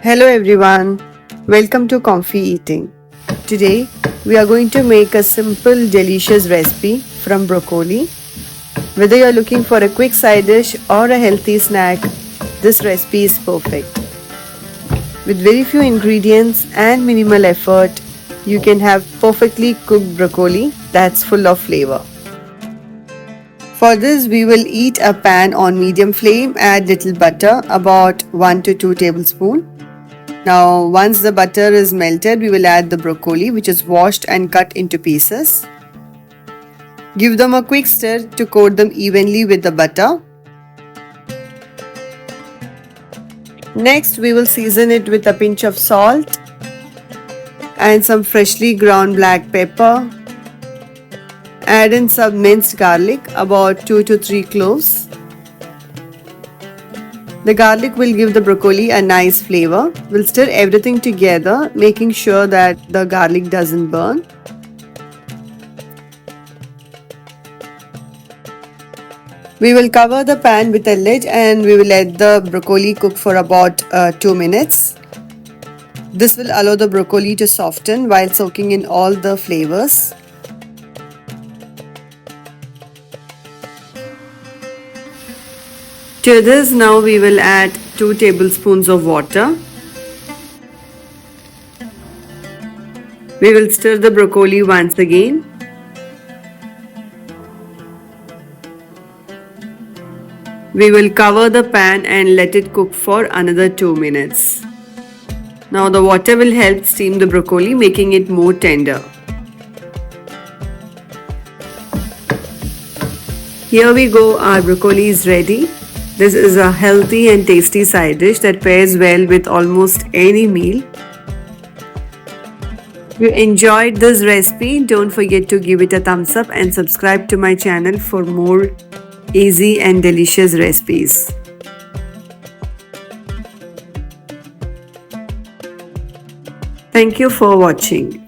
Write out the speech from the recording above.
Hello everyone, welcome to ComfyEating. Today we are going to make a simple delicious recipe from broccoli. Whether you're looking for a quick side dish or a healthy snack, this recipe is perfect. With very few ingredients and minimal effort, you can have perfectly cooked broccoli that's full of flavor. For this, we will heat a pan on medium flame, add little butter, about 1 to 2 tablespoons. Now, once the butter is melted, we will add the broccoli, which is washed and cut into pieces. Give them a quick stir to coat them evenly with the butter. Next, we will season it with a pinch of salt and some freshly ground black pepper. Add in some minced garlic, about 2 to 3 cloves. The garlic will give the broccoli a nice flavor. We'll stir everything together, making sure that the garlic doesn't burn. We will cover the pan with a lid and we will let the broccoli cook for about 2 minutes. This will allow the broccoli to soften while soaking in all the flavors. To this, now we will add 2 tablespoons of water. We will stir the broccoli once again. We will cover the pan and let it cook for another 2 minutes. Now the water will help steam the broccoli, making it more tender. Here we go, our broccoli is ready. This is a healthy and tasty side dish that pairs well with almost any meal. If you enjoyed this recipe, don't forget to give it a thumbs up and subscribe to my channel for more easy and delicious recipes. Thank you for watching.